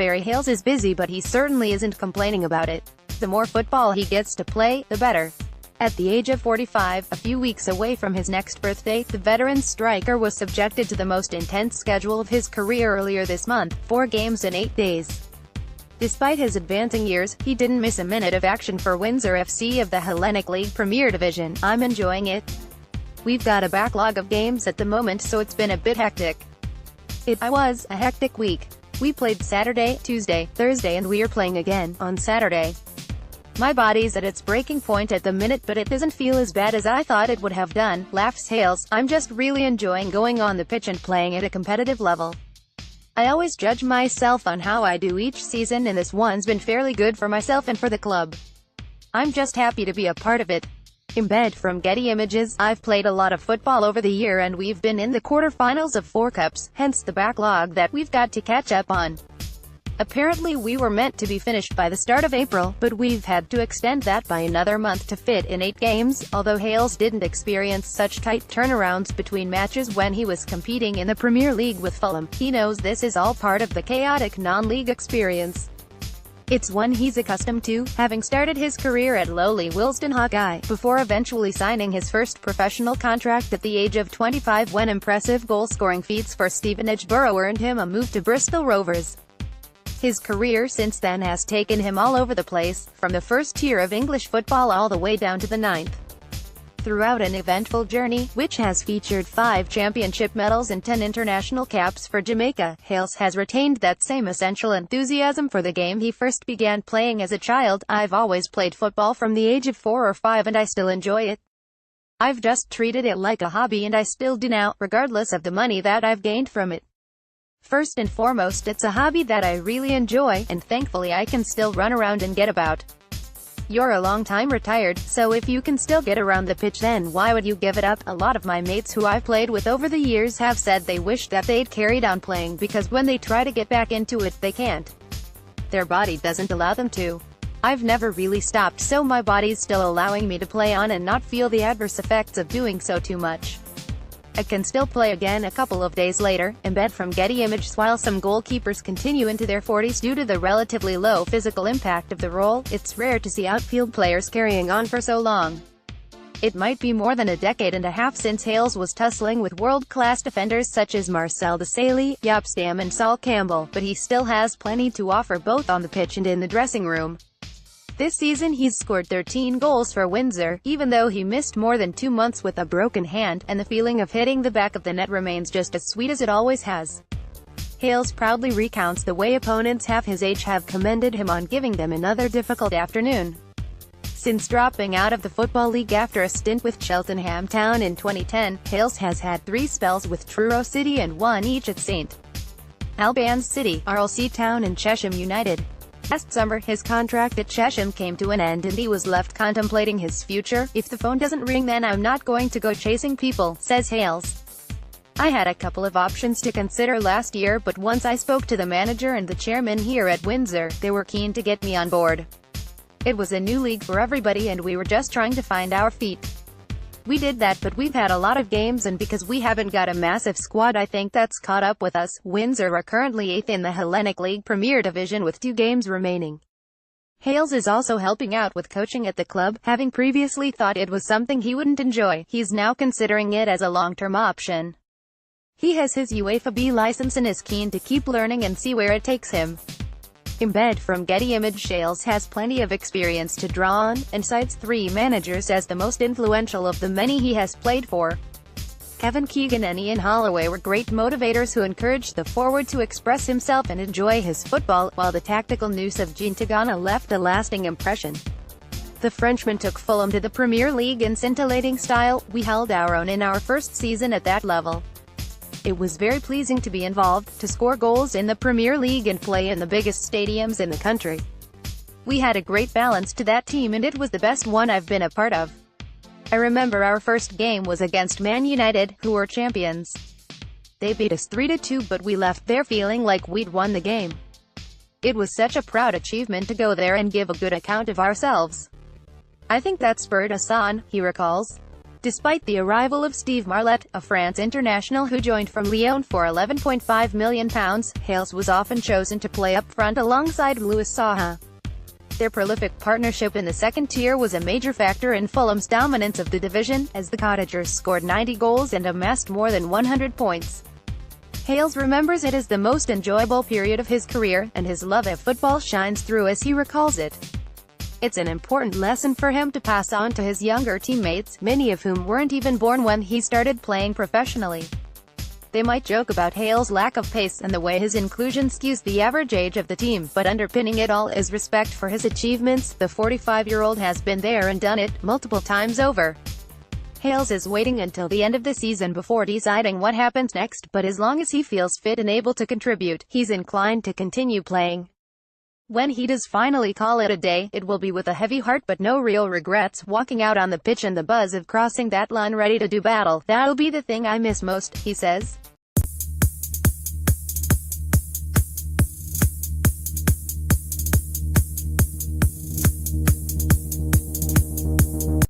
Barry Hayles is busy, but he certainly isn't complaining about it. The more football he gets to play, the better. At the age of 45, a few weeks away from his next birthday, the veteran striker was subjected to the most intense schedule of his career earlier this month, 4 games in 8 days. Despite his advancing years, he didn't miss a minute of action for Windsor FC of the Hellenic League Premier Division. "I'm enjoying it. We've got a backlog of games at the moment, so it's been a bit hectic. It was a hectic week. We played Saturday, Tuesday, Thursday, and we are playing again on Saturday. My body's at its breaking point at the minute, but it doesn't feel as bad as I thought it would have done," laughs Hayles. "I'm just really enjoying going on the pitch and playing at a competitive level. I always judge myself on how I do each season, and this one's been fairly good for myself and for the club. I'm just happy to be a part of it." Embed from Getty Images. "I've played a lot of football over the year, and we've been in the quarter-finals of 4 cups, hence the backlog that we've got to catch up on. Apparently we were meant to be finished by the start of April, but we've had to extend that by another month to fit in 8 games, although Hayles didn't experience such tight turnarounds between matches when he was competing in the Premier League with Fulham. He knows this is all part of the chaotic non-league experience. It's one he's accustomed to, having started his career at lowly Willesden Hawkeye, before eventually signing his first professional contract at the age of 25 when impressive goal-scoring feats for Stevenage Borough earned him a move to Bristol Rovers. His career since then has taken him all over the place, from the first tier of English football all the way down to the 9th. Throughout an eventful journey, which has featured 5 championship medals and 10 international caps for Jamaica, Hayles has retained that same essential enthusiasm for the game he first began playing as a child. "I've always played football from the age of 4 or 5 and I still enjoy it. I've just treated it like a hobby and I still do now, regardless of the money that I've gained from it. First and foremost, it's a hobby that I really enjoy, and thankfully I can still run around and get about. You're a long time retired, so if you can still get around the pitch, then why would you give it up?" A lot of my mates who I've played with over the years have said they wish that they'd carried on playing, because when they try to get back into it, they can't. Their body doesn't allow them to. I've never really stopped, so my body's still allowing me to play on and not feel the adverse effects of doing so too much. I can still play again a couple of days later." Embed from Getty Images. While some goalkeepers continue into their 40s due to the relatively low physical impact of the role, it's rare to see outfield players carrying on for so long. It might be more than a decade and a half since Hayles was tussling with world-class defenders such as Marcel Desailly, Jaap Stam and Sol Campbell, but he still has plenty to offer both on the pitch and in the dressing room. This season he's scored 13 goals for Windsor, even though he missed more than 2 months with a broken hand, and the feeling of hitting the back of the net remains just as sweet as it always has. Hayles proudly recounts the way opponents half his age have commended him on giving them another difficult afternoon. Since dropping out of the Football League after a stint with Cheltenham Town in 2010, Hayles has had 3 spells with Truro City and 1 each at St Albans City, RLC Town and Chesham United. Last summer, his contract at Chesham came to an end and he was left contemplating his future. "If the phone doesn't ring, then I'm not going to go chasing people," says Hayles. "I had a couple of options to consider last year, but once I spoke to the manager and the chairman here at Windsor, they were keen to get me on board. It was a new league for everybody and we were just trying to find our feet. We did that, but we've had a lot of games, and because we haven't got a massive squad, I think that's caught up with us." Windsor are currently 8th in the Hellenic League Premier Division with 2 games remaining. Hayles is also helping out with coaching at the club. Having previously thought it was something he wouldn't enjoy, he's now considering it as a long-term option. He has his UEFA B license and is keen to keep learning and see where it takes him. Embed from Getty Images. Hayles has plenty of experience to draw on, and cites 3 managers as the most influential of the many he has played for. Kevin Keegan and Ian Holloway were great motivators who encouraged the forward to express himself and enjoy his football, while the tactical nous of Jean Tigana left a lasting impression. The Frenchman took Fulham to the Premier League in scintillating style. "We held our own in our first season at that level. It was very pleasing to be involved, to score goals in the Premier League and play in the biggest stadiums in the country. We had a great balance to that team and it was the best one I've been a part of. I remember our first game was against Man United, who were champions. They beat us 3-2, but we left there feeling like we'd won the game. It was such a proud achievement to go there and give a good account of ourselves. I think that spurred us on," he recalls. Despite the arrival of Steve Marlet, a France international who joined from Lyon for £11.5 million, Hayles was often chosen to play up front alongside Louis Saha. Their prolific partnership in the second tier was a major factor in Fulham's dominance of the division, as the Cottagers scored 90 goals and amassed more than 100 points. Hayles remembers it as the most enjoyable period of his career, and his love of football shines through as he recalls it. It's an important lesson for him to pass on to his younger teammates, many of whom weren't even born when he started playing professionally. They might joke about Hayles' lack of pace and the way his inclusion skews the average age of the team, but underpinning it all is respect for his achievements. The 45-year-old has been there and done it, multiple times over. Hayles is waiting until the end of the season before deciding what happens next, but as long as he feels fit and able to contribute, he's inclined to continue playing. When he does finally call it a day, it will be with a heavy heart but no real regrets, walking out on the pitch and the buzz of crossing that line ready to do battle. "That'll be the thing I miss most," he says.